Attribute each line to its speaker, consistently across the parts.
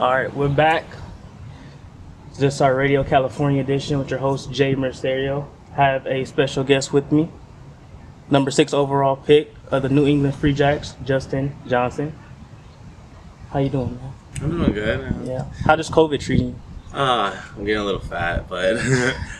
Speaker 1: All right, we're back. This is our Radio California edition with your host, Jay Mercerio. Have a special guest with me. Number 6 overall pick of the New England Free Jacks, Justin Johnson. How you doing, man?
Speaker 2: I'm doing good.
Speaker 1: Yeah. How does COVID treating you?
Speaker 2: I'm getting a little fat, but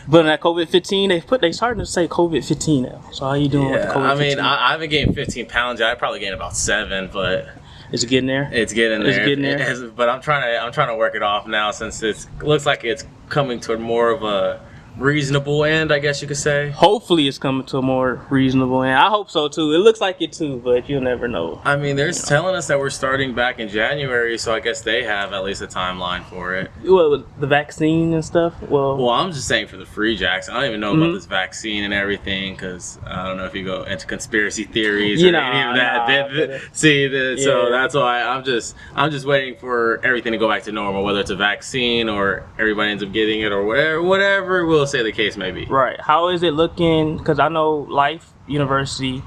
Speaker 1: But that COVID-15, they starting to say COVID-15 now. So how you doing with the
Speaker 2: yeah,
Speaker 1: COVID-15?
Speaker 2: I mean, I haven't gained 15 pounds yet. I probably gained about 7, but
Speaker 1: Is it getting there?
Speaker 2: it's getting there.
Speaker 1: It's getting there.
Speaker 2: But I'm trying to work it off now since it looks like it's coming toward more of a reasonable end, I guess you could say.
Speaker 1: Hopefully it's coming to a more reasonable end. I hope so too. It looks like it too, but you'll never know.
Speaker 2: I mean, they're telling us that we're starting back in January, so I guess they have at least a timeline for it.
Speaker 1: Well, with the vaccine and stuff?
Speaker 2: Well, I'm just saying for the Free Jacks. I don't even know about this vaccine and everything because I don't know if you go into conspiracy theories or any of that. So that's why I'm just waiting for everything to go back to normal, whether it's a vaccine or everybody ends up getting it or whatever we'll say the case may be.
Speaker 1: Right. How is it looking? Because I know Life University,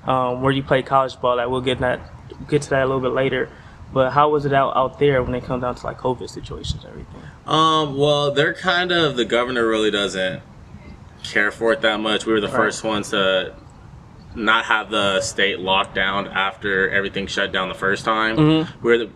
Speaker 1: where you play college ball, we'll get to that a little bit later. But how was it out there when it comes down to like COVID situations and everything?
Speaker 2: Well, the governor really doesn't care for it that much. We were the first ones to not have the state locked down after everything shut down the first time.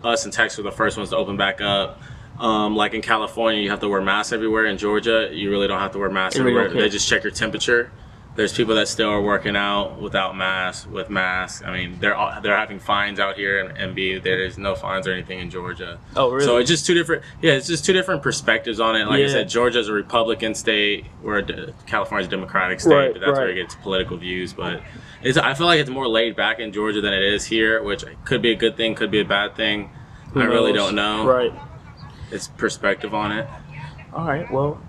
Speaker 2: Us in Texas were the first ones to open back up. Like in California, you have to wear masks everywhere. In Georgia, you really don't have to wear masks everywhere. They just check your temperature. There's people that still are working out without masks, with masks. I mean, they're having fines out here in MB. There's no fines or anything in Georgia. Oh, really? So it's just two different. Yeah, it's just two different perspectives on it. Like I said, Georgia's a Republican state, where California's a Democratic state. But that's where it gets political views. But I feel like it's more laid back in Georgia than it is here, which could be a good thing, could be a bad thing. I really don't know.
Speaker 1: Right.
Speaker 2: It's perspective on it.
Speaker 1: All right. Well,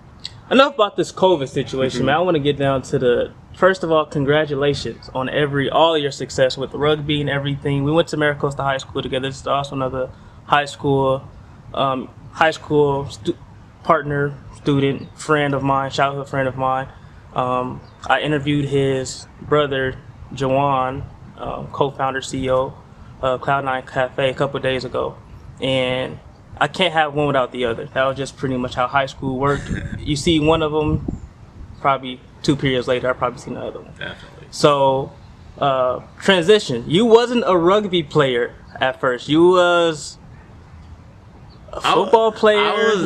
Speaker 1: enough about this COVID situation, man. I want to get down to first of all, congratulations on all of your success with rugby and everything. We went to Maricosta High School together. This is also another high school partner, student, friend of mine, childhood friend of mine. I interviewed his brother, Jawan, co-founder, CEO of Cloud9 Cafe a couple of days ago. And I can't have one without the other. That was just pretty much how high school worked. You see one of them, probably 2 periods later, I've probably seen the other one.
Speaker 2: Definitely.
Speaker 1: So, transition. You wasn't a rugby player at first. You was a football player.
Speaker 2: I was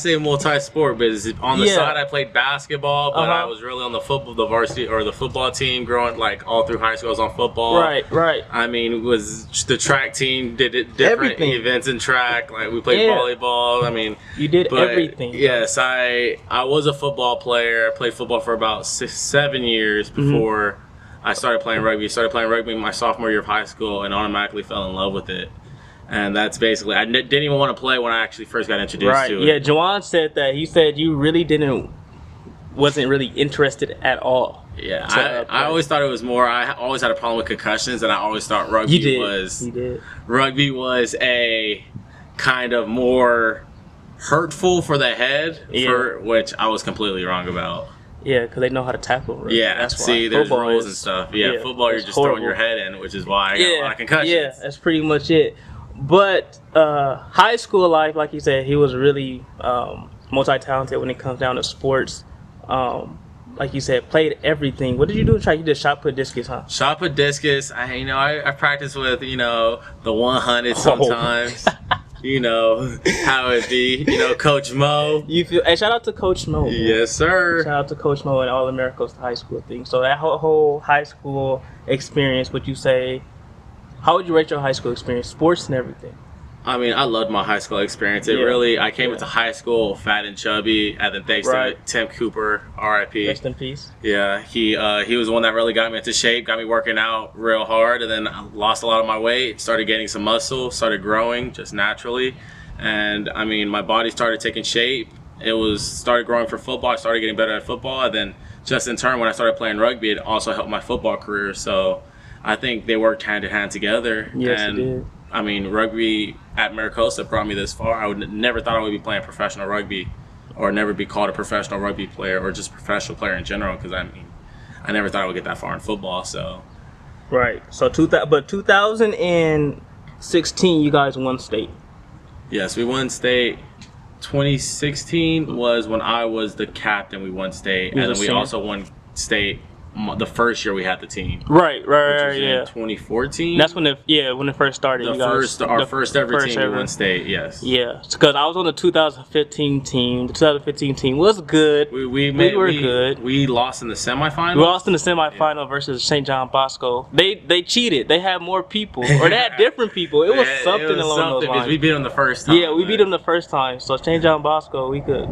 Speaker 2: a multi-sport, but on the side I played basketball, but I was really on the varsity or the football team growing, like all through high school I was on football.
Speaker 1: Right.
Speaker 2: I mean, it was the track team did different events in track, like we played volleyball. I mean,
Speaker 1: you did everything.
Speaker 2: Yes, I was a football player. I played football for about 7 years before I started playing rugby. I started playing rugby my sophomore year of high school and automatically fell in love with it. And that's basically, I didn't even want to play when I actually first got introduced to it.
Speaker 1: Yeah, Jawan said that. He said you really wasn't really interested at all.
Speaker 2: Yeah, I always thought it was more, I always had a problem with concussions, and I always thought rugby was a kind of more hurtful for the head, which I was completely wrong about.
Speaker 1: Yeah, because they know how to tackle. Right?
Speaker 2: Yeah,
Speaker 1: that's why.
Speaker 2: see, there's rules and stuff. Yeah, football, you're just throwing your head in, which is why I got a lot of concussions.
Speaker 1: Yeah, that's pretty much it. But high school life, like you said, he was really multi-talented when it comes down to sports. Like you said, played everything. What did you do in track? You did shot put discus, huh?
Speaker 2: Shot put discus. I practiced with, the 100 sometimes. You know how it be. Coach Mo.
Speaker 1: Hey, shout out to Coach Mo. Man.
Speaker 2: Yes, sir. Shout
Speaker 1: out to Coach Mo and all the Maricosta High School thing. So that whole high school experience, would you say, how would you rate your high school experience, sports and everything? I
Speaker 2: mean, I loved my high school experience. I came into high school fat and chubby, and then thanks to Tim Cooper, R.I.P.
Speaker 1: Rest in peace.
Speaker 2: Yeah, he was the one that really got me into shape, got me working out real hard, and then I lost a lot of my weight, started gaining some muscle, started growing just naturally, and I mean, my body started taking shape. Started growing for football. I started getting better at football, and then just in turn, when I started playing rugby, it also helped my football career. So I think they worked hand in hand together.
Speaker 1: Yes, it did.
Speaker 2: I mean, rugby at Maricosta brought me this far. I would never thought I would be playing professional rugby, or never be called a professional rugby player, or just professional player in general. Because I mean, I never thought I would get that far in football. So,
Speaker 1: right. So 2000 and 2016, you guys won state.
Speaker 2: Yes, we won state. 2016 was when I was the captain. We won state, and then we also won state the first year we had the team.
Speaker 1: Right,
Speaker 2: Which was
Speaker 1: yeah.
Speaker 2: in 2014.
Speaker 1: That's when when it first started.
Speaker 2: Our first ever team. We won state. Yes.
Speaker 1: Yeah, because I was on the 2015 team. The 2015 team was good. We were good.
Speaker 2: We lost in the semifinals.
Speaker 1: We lost in the semifinal versus St. John Bosco. They cheated. They had more people, or they had different people. It was something along those lines.
Speaker 2: We beat them the first time.
Speaker 1: Yeah, we beat them the first time. So St. John Bosco, we could.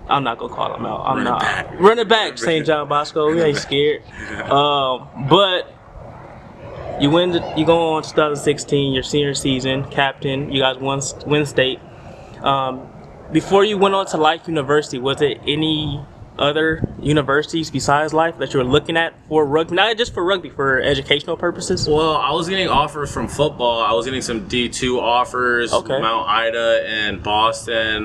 Speaker 1: I'm not gonna call them out. I'm not. Run it back, St. John Bosco. We ain't scared. But you go on 2016, your senior season, captain. You guys win state. Before you went on to Life University, was it any other universities besides Life that you were looking at for rugby? Not just for rugby, for educational purposes?
Speaker 2: Well, I was getting offers from football. I was getting some D2 offers.
Speaker 1: Okay.
Speaker 2: Mount Ida and Boston,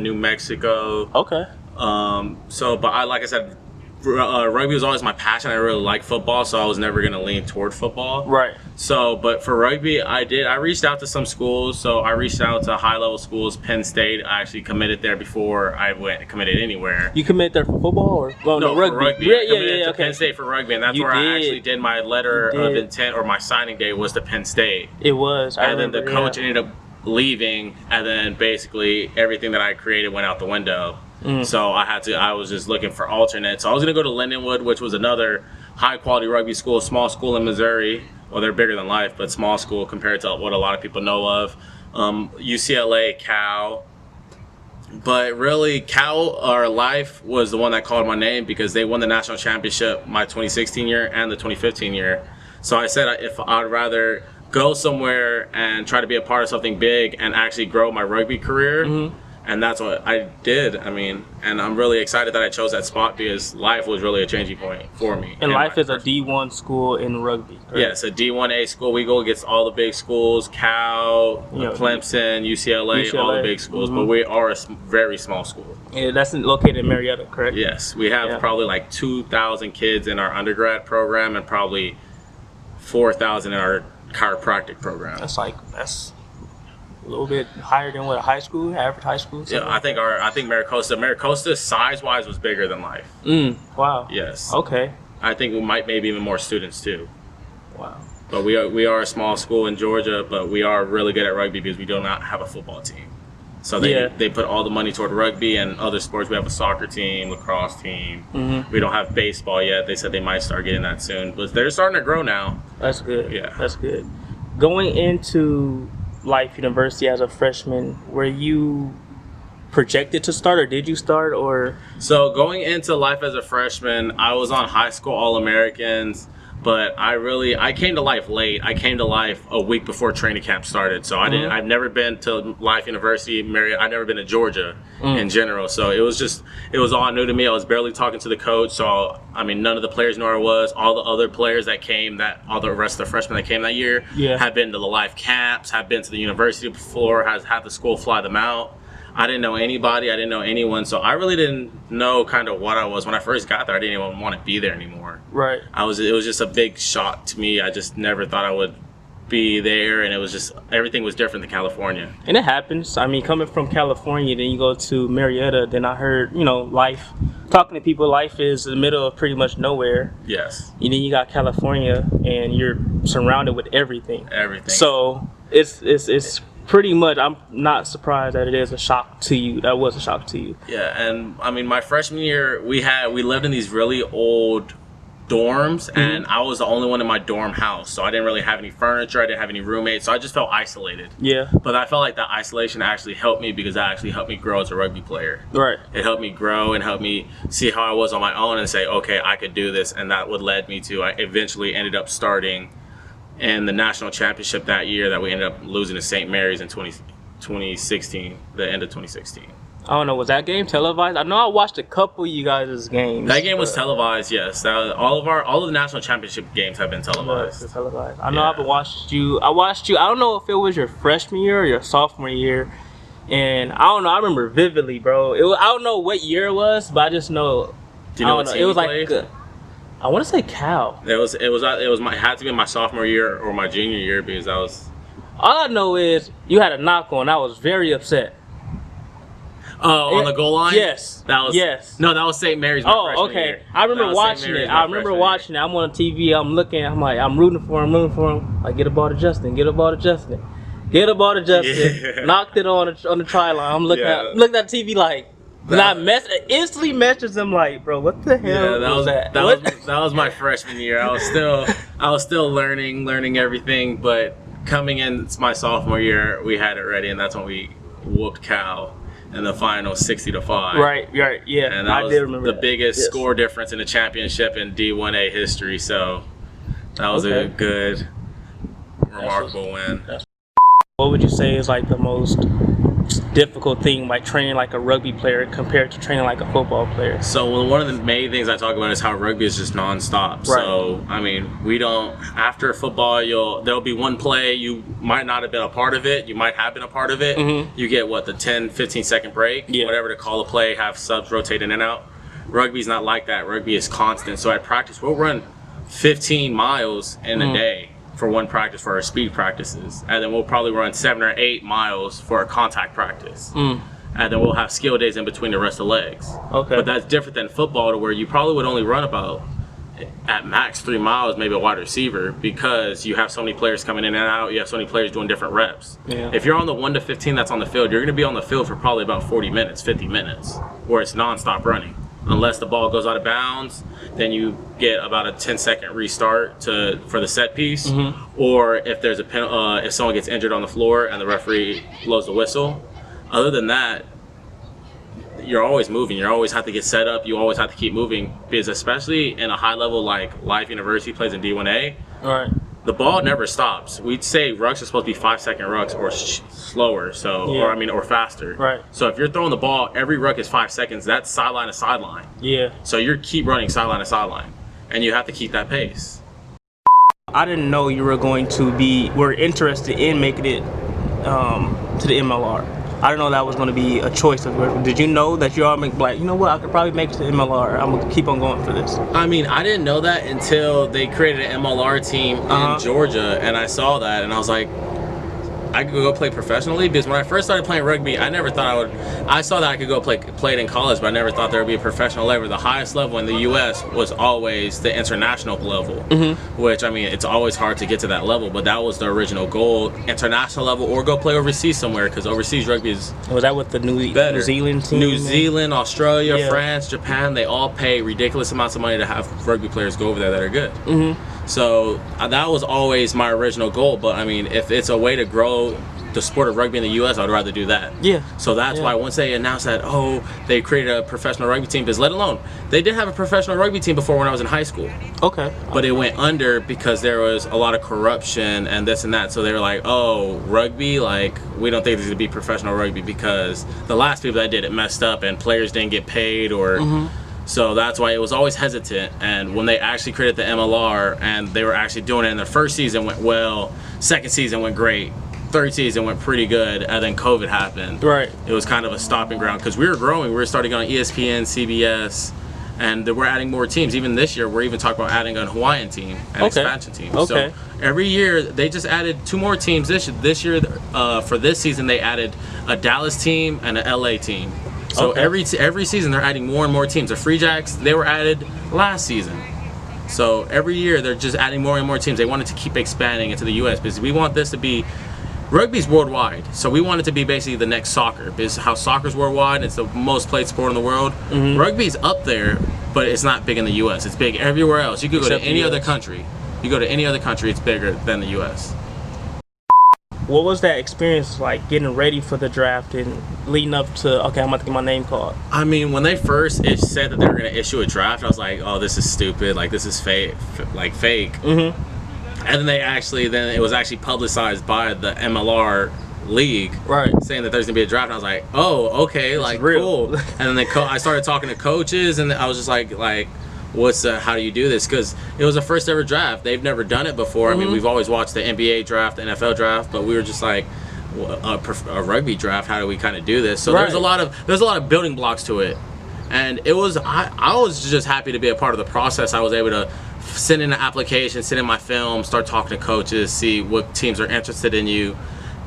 Speaker 2: New Mexico.
Speaker 1: Okay.
Speaker 2: But like I said, rugby was always my passion. I really like football, so I was never going to lean toward football.
Speaker 1: Right.
Speaker 2: So, but for rugby, I reached out to some schools. So I reached out to high-level schools. Penn State, I actually committed there before I committed anywhere.
Speaker 1: You committed there for football or
Speaker 2: no,
Speaker 1: rugby?
Speaker 2: For rugby.
Speaker 1: Yeah,
Speaker 2: I committed to
Speaker 1: okay.
Speaker 2: Penn State for rugby, and that's
Speaker 1: You
Speaker 2: where
Speaker 1: did.
Speaker 2: I actually did my letter of intent, or my signing day was to Penn State.
Speaker 1: It was.
Speaker 2: And then the coach ended up leaving, and then basically everything that I created went out the window. So I was just looking for alternates. So I was going to go to Lindenwood, which was another high quality rugby school, small school in Missouri. Well, they're bigger than Life, but small school compared to what a lot of people know of. UCLA, Cal. But really, Cal or Life was the one that called my name because they won the national championship my 2016 year and the 2015 year. So I said if I'd rather go somewhere and try to be a part of something big and actually grow my rugby career. And that's what I did. I mean, and I'm really excited that I chose that spot because Life was really a changing point for me.
Speaker 1: And Life is a D1 school in rugby, correct?
Speaker 2: Yes, a D1A school. We go against all the big schools, Cal, Clemson, UCLA, all the big schools. But we are a very small school.
Speaker 1: Yeah, that's located in Marietta, correct?
Speaker 2: Yes, we have probably like 2,000 kids in our undergrad program and probably 4,000 in our chiropractic program.
Speaker 1: That's a little bit higher than what average high school.
Speaker 2: Yeah, I think Maricosta size wise was bigger than Life.
Speaker 1: Wow.
Speaker 2: Yes.
Speaker 1: Okay.
Speaker 2: I think we might maybe even more students too.
Speaker 1: Wow.
Speaker 2: But we are a small school in Georgia, but we are really good at rugby because we do not have a football team. So they put all the money toward rugby and other sports. We have a soccer team, lacrosse team. We don't have baseball yet. They said they might start getting that soon, but they're starting to grow now.
Speaker 1: That's good.
Speaker 2: Yeah.
Speaker 1: That's good. Going into Life University as a freshman, were you projected to start, or did you start, or?
Speaker 2: So going into Life as a freshman, I was on high school All-Americans, but I came to Life late. I came to Life a week before training camp started. So I've never been to Life University, Marriott. I've never been to Georgia in general. So it was all new to me. I was barely talking to the coach. So, I mean, none of the players knew where I was. All the other players that came, all the rest of the freshmen that came that year, had been to the Life camps, had been to the university before, has had the school fly them out. I didn't know anybody. I didn't know anyone. So I really didn't know kind of what I was. When I first got there, I didn't even want to be there anymore.
Speaker 1: Right.
Speaker 2: It was just a big shock to me. I just never thought I would be there, and it was just, everything was different than California.
Speaker 1: And it happens. I mean, coming from California, then you go to Marietta, then I heard, Life, talking to people, Life is in the middle of pretty much nowhere.
Speaker 2: Yes.
Speaker 1: And then you got California, and you're surrounded with everything.
Speaker 2: Everything.
Speaker 1: So it's pretty much, I'm not surprised that it is a shock to you. That was a shock to you.
Speaker 2: Yeah, and I mean, my freshman year, we lived in these really old dorms, and I was the only one in my dorm house, so I didn't really have any furniture, I didn't have any roommates, so I just felt isolated.
Speaker 1: Yeah.
Speaker 2: But I felt like that isolation actually helped me because that actually helped me grow as a rugby player.
Speaker 1: Right.
Speaker 2: It helped me grow and helped me see how I was on my own and say, okay, I could do this, and that would led me to, I eventually ended up starting in the national championship that year that we ended up losing to St. Mary's in 2016, the end of 2016.
Speaker 1: I don't know, was that game televised? I know I watched a couple of you guys' games.
Speaker 2: That game was televised, yes. All of the national championship games have been televised.
Speaker 1: Yes, televised. I know I've watched you. I don't know if it was your freshman year or your sophomore year. And I don't know, I remember vividly, bro. I don't know what year it was, but I just know.
Speaker 2: Do you know what team
Speaker 1: it was
Speaker 2: played?
Speaker 1: I want to say Cal.
Speaker 2: It had to be my sophomore year or my junior year because
Speaker 1: All I know is you had a knock on. I was very upset.
Speaker 2: On the goal line?
Speaker 1: Yes.
Speaker 2: That was No, that was St. Mary's.
Speaker 1: Oh, okay.
Speaker 2: Year.
Speaker 1: I remember watching it. I'm on TV. I'm looking. I'm like, I'm rooting for him. Like, get a ball to Justin. Get a ball to Justin.
Speaker 2: Yeah.
Speaker 1: Knocked it on the try line. I'm looking at TV like. Instantly messaged them like, bro, what the hell was that?
Speaker 2: That was my freshman year. I was still learning everything. But coming in, it's my sophomore year. We had it ready, and that's when we whooped Cal in the final 60-5.
Speaker 1: Right, yeah.
Speaker 2: And that
Speaker 1: I
Speaker 2: was
Speaker 1: did remember
Speaker 2: the biggest score difference in the championship in D1A history. So that was a good, remarkable win.
Speaker 1: What would you say is like the most difficult thing like training like a rugby player compared to training like a football player?
Speaker 2: So one of the main things I talk about is how rugby is just nonstop. Right. So I mean, we don't, after football there'll be one play, you might not have been a part of it, you might have been a part of it. You get the 10-15 second break, whatever to call a play, have subs rotate in and out. Rugby's not like that. Rugby is constant. So at practice we'll run 15 miles in a day for one practice for our speed practices, and then we'll probably run 7 or 8 miles for a contact practice, and then we'll have skill days in between the rest of the legs. Okay. But that's different than football, to where you probably would only run about at max 3 miles, maybe a wide receiver, because you have so many players coming in and out, you have so many players doing different reps. If you're on the 1 to 15 that's on the field, you're going to be on the field for probably about 40 minutes, 50 minutes, where it's non-stop running. Unless the ball goes out of bounds, then you get about a 10-second restart for the set piece. Or if there's if someone gets injured on the floor and the referee blows the whistle. Other than that, you're always moving. You always have to get set up. You always have to keep moving, because especially in a high level like Life University plays in D1A. The ball never stops. We'd say rucks are supposed to be 5-second rucks or slower, or faster. Right. So if you're throwing the ball, every ruck is 5 seconds. That's sideline to sideline. Yeah. So you keep running sideline to sideline, and you have to keep that pace.
Speaker 1: I didn't know you were interested in making it to the MLR. I didn't know that was going to be a choice of yours. Did you know that you all make like, you know what, I could probably make it to MLR. I'm going to keep on going for this.
Speaker 2: I mean, I didn't know that until they created an MLR team in Georgia, and I saw that, and I was like, I could go play professionally, because when I first started playing rugby, I never thought I would. I saw that I could go play it in college, but I never thought there would be a professional level. The highest level in the U.S. was always the international level, which, I mean, it's always hard to get to that level, but that was the original goal, international level, or go play overseas somewhere, because overseas rugby is
Speaker 1: Was that with the New Zealand team?
Speaker 2: New Zealand, Australia, France, Japan, they all pay ridiculous amounts of money to have rugby players go over there that are good. So that was always my original goal, but I mean, if it's a way to grow the sport of rugby in the U.S., I'd rather do that. So that's why once they announced that, they created a professional rugby team, because let alone, they did have a professional rugby team before when I was in high school. But it went under because there was a lot of corruption and this and that, so they were like, rugby, like, we don't think this is going to be professional rugby, because the last people that did it messed up and players didn't get paid, or... So that's why it was always hesitant. And when they actually created the MLR and they were actually doing it, and the first season went well, second season went great, third season went pretty good, and then COVID happened. It was kind of a stopping ground, because we were growing. We were starting on ESPN, CBS, and we're adding more teams. Even this year, we're even talking about adding a Hawaiian team, an expansion team. So every year, they just added 2 more teams this year. For this season, they added a Dallas team and an LA team. So every season they're adding more and more teams. The Free Jacks, they were added last season. So every year they're just adding more and more teams. They wanted to keep expanding into the U.S. because we want this to be, rugby's worldwide. So we want it to be basically the next soccer. Because how soccer's worldwide, it's the most played sport in the world. Rugby's up there, but it's not big in the U.S. It's big everywhere else. You could go to any other country. You go to any other country, it's bigger than the U.S.
Speaker 1: What was that experience like, getting ready for the draft and leading up to, okay, I'm about to get my name called?
Speaker 2: I mean, when they first said that they were going to issue a draft, I was like, oh, this is stupid. Like, this is fake. And then then it was actually publicized by the MLR league, saying that there's going to be a draft. And I was like, oh, okay, like, cool. And then I started talking to coaches, and I was just like, how do you do this? Because it was a first ever draft. They've never done it before. I mean, we've always watched the NBA draft, the NFL draft, but we were just like, a rugby draft, how do we kind of do this? So there's a lot of building blocks to it. And it was I was just happy to be a part of the process. I was able to send in an application, send in my film, start talking to coaches, see what teams are interested in you,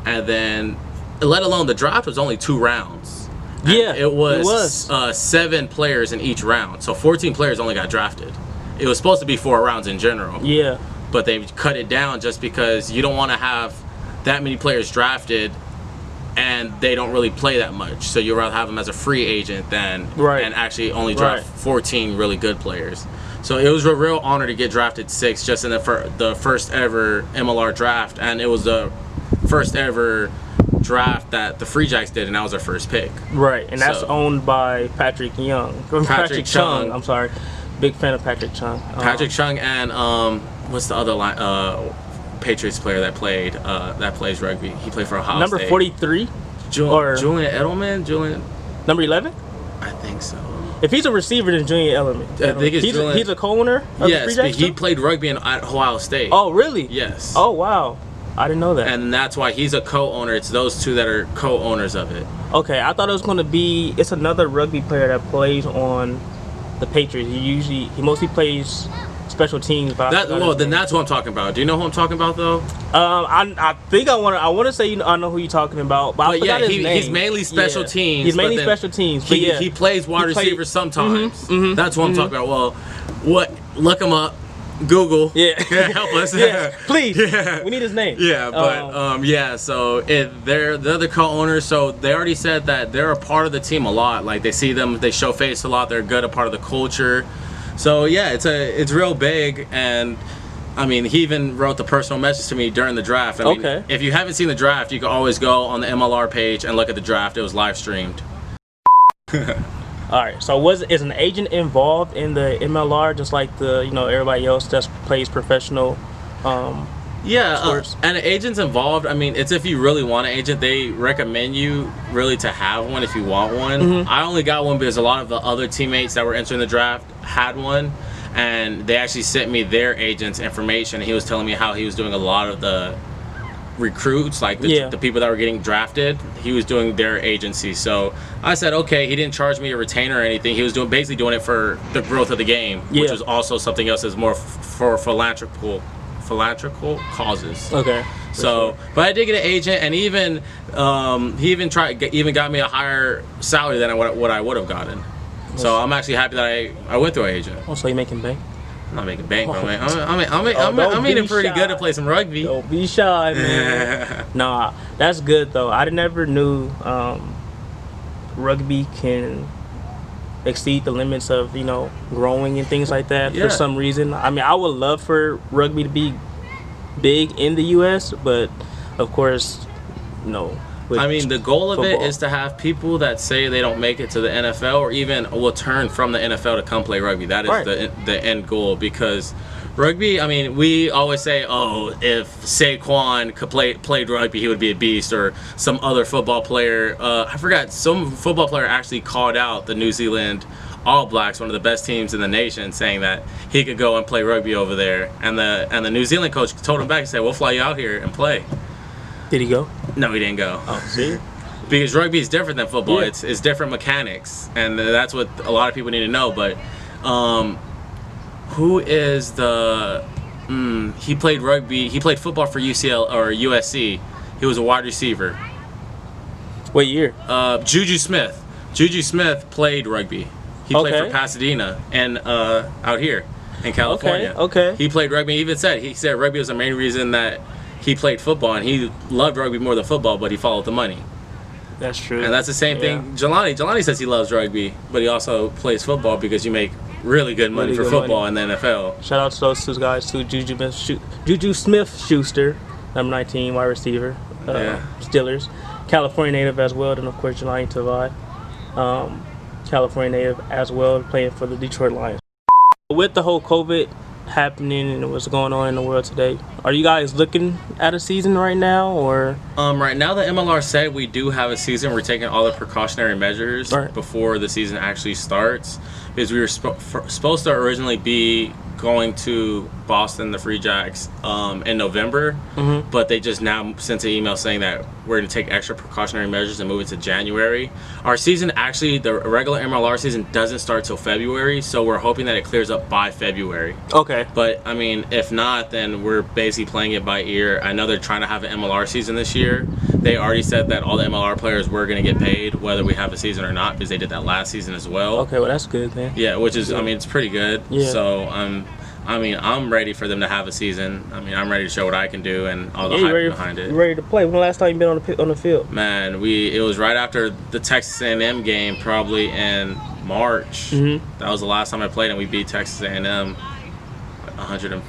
Speaker 2: and then let alone the draft was only 2 rounds. And
Speaker 1: Yeah,
Speaker 2: it was 7 players in each round, so 14 players only got drafted. It was supposed to be 4 rounds in general.
Speaker 1: Yeah.
Speaker 2: But they cut it down just because you don't want to have that many players drafted and they don't really play that much. So you'd rather have them as a free agent than and actually only draft 14 really good players. So it was a real honor to get drafted 6 just in the first ever MLR draft, and it was the first ever draft that the Free Jacks did, and that was their first pick.
Speaker 1: Right, and that's owned by Patrick Chung.
Speaker 2: Chung.
Speaker 1: I'm sorry. Big fan of Patrick Chung.
Speaker 2: Patrick Chung and what's the other Patriots player that plays rugby? He played for Ohio
Speaker 1: Number
Speaker 2: State.
Speaker 1: 43?
Speaker 2: Julian Edelman?
Speaker 1: Number 11?
Speaker 2: I think so.
Speaker 1: If he's a receiver, then Julian Edelman.
Speaker 2: I think it's Julian.
Speaker 1: He's a co-owner of the Free
Speaker 2: Yes,
Speaker 1: Jacks
Speaker 2: but he
Speaker 1: too?
Speaker 2: played rugby at Ohio State.
Speaker 1: Oh, really?
Speaker 2: Yes.
Speaker 1: Oh, wow. I didn't know that.
Speaker 2: And that's why he's a co-owner. It's those 2 that are co-owners of it.
Speaker 1: Okay, I thought it was going to be, it's another rugby player that plays on the Patriots. He mostly plays special teams. But
Speaker 2: Then that's who I'm talking about. Do you know who I'm talking about though?
Speaker 1: I think I want to say I know who you're talking about, but I forgot his name.
Speaker 2: He's mainly special teams.
Speaker 1: He's mainly special teams. But
Speaker 2: he plays wide receiver sometimes. That's what I'm talking about. Well, look him up. Google.
Speaker 1: Yeah.
Speaker 2: Help us.
Speaker 1: Yeah, please.
Speaker 2: Yeah.
Speaker 1: We need his name.
Speaker 2: Yeah, but so they're the co-owners, so they already said that they're a part of the team a lot. Like they see them, they show face a lot. They're good, a part of the culture. So yeah, it's real big. And I mean, he even wrote the personal message to me during the draft. I mean, if you haven't seen the draft, you can always go on the MLR page and look at the draft. It was live streamed.
Speaker 1: All right. So is an agent involved in the MLR just like everybody else that plays professional? Sports?
Speaker 2: And an agent's involved. I mean, it's if you really want an agent, they recommend you really to have one if you want one. I only got one because a lot of the other teammates that were entering the draft had one, and they actually sent me their agent's information. He was telling me how he was doing a lot of the recruits, like the people that were getting drafted. He was doing their agency. So I said, okay, he didn't charge me a retainer or anything. He was basically doing it for the growth of the game, which was also something else that's more for philanthropical causes.
Speaker 1: Okay.
Speaker 2: So, but I did get an agent, and he even got me a higher salary than what I would have gotten. So I'm actually happy that I went through an agent.
Speaker 1: Oh, so you making bank?
Speaker 2: I'm not making bank, bro, man. I'm making pretty good to play some rugby.
Speaker 1: Don't be shy, man. Nah, that's good though. I never knew rugby can exceed the limits of growing and things like that for some reason. I mean, I would love for rugby to be big in the U.S., but of course, no.
Speaker 2: I mean, the goal of it is to have people that say they don't make it to the NFL or even will turn from the NFL to come play rugby. That is the end goal, because rugby, I mean, we always say, oh, if Saquon could played rugby, he would be a beast, or some other football player. I forgot, some football player actually called out the New Zealand All Blacks, one of the best teams in the nation, saying that he could go and play rugby over there. And the New Zealand coach told him back and said, we'll fly you out here and play.
Speaker 1: Did he go?
Speaker 2: No, he didn't go.
Speaker 1: Oh, see?
Speaker 2: Because rugby is different than football. It's different mechanics, and that's what a lot of people need to know. But who is the? He played rugby. He played football for UCL or USC. He was a wide receiver.
Speaker 1: What year?
Speaker 2: Juju Smith. Juju Smith played rugby. He played for Pasadena and out here in California.
Speaker 1: Okay.
Speaker 2: He played rugby. He even said rugby was the main reason that he played football, and he loved rugby more than football, but he followed the money.
Speaker 1: That's true.
Speaker 2: And that's the same thing. Jelani says he loves rugby, but he also plays football because you make really good money for football in the NFL.
Speaker 1: Shout out to those 2 guys too. Juju Smith-Schuster, number 19, wide receiver. Steelers. California native as well, and of course Jelani Tavai, California native as well, playing for the Detroit Lions. With the whole COVID happening and what's going on in the world today, are you guys looking at a season right now, or?
Speaker 2: Right now the MLR said we do have a season. We're taking all the precautionary measures before the season actually starts, because we were supposed to originally be going to Boston, the Free Jacks, in November, but they just now sent an email saying that we're going to take extra precautionary measures and move it to January. Our season, actually, the regular MLR season doesn't start till February, so we're hoping that it clears up by February.
Speaker 1: Okay.
Speaker 2: But, I mean, if not, then we're basically playing it by ear. I know they're trying to have an MLR season this year. They already said that all the MLR players were going to get paid, whether we have a season or not, because they did that last season as well.
Speaker 1: Okay, well, that's good, man.
Speaker 2: Yeah, which is, I mean, it's pretty good.
Speaker 1: Yeah.
Speaker 2: So, I'm ready for them to have a season. I mean, I'm ready to show what I can do and all the hype behind it.
Speaker 1: You ready to play? When the last time you been on the field?
Speaker 2: Man, it was right after the Texas A&M game, probably in March. That was the last time I played, and we beat Texas A&M 105-0.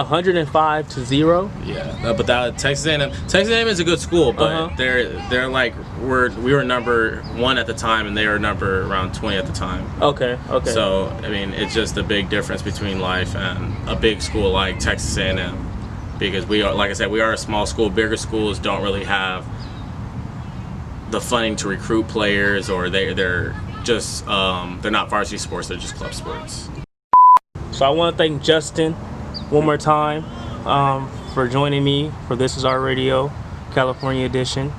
Speaker 1: 105-0.
Speaker 2: Yeah, but that Texas A&M is a good school, but they're like we were number 1 at the time, and they were number around 20 at the time.
Speaker 1: Okay.
Speaker 2: So I mean, it's just a big difference between life and a big school like Texas A&M, because we are, like I said, we are a small school. Bigger schools don't really have the funding to recruit players, or they're just they're not varsity sports. They're just club sports.
Speaker 1: So I want to thank Justin one more time for joining me for This Is Our Radio, California edition.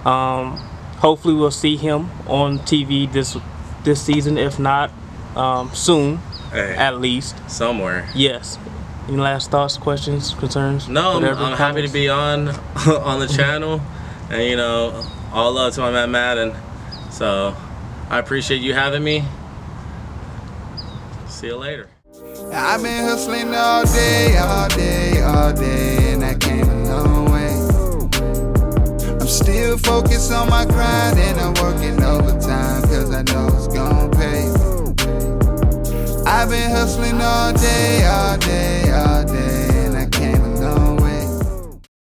Speaker 1: Hopefully we'll see him on TV this season, if not soon, at least.
Speaker 2: Somewhere.
Speaker 1: Yes. Any last thoughts, questions, concerns?
Speaker 2: No, I'm happy to be on the channel, and all love to my man Madden. So I appreciate you having me. See you later.
Speaker 3: I've been hustling all day, and I came a long way. I'm still focused on my grind, and I'm working overtime, cause I know it's gon' pay. I've been hustling all day,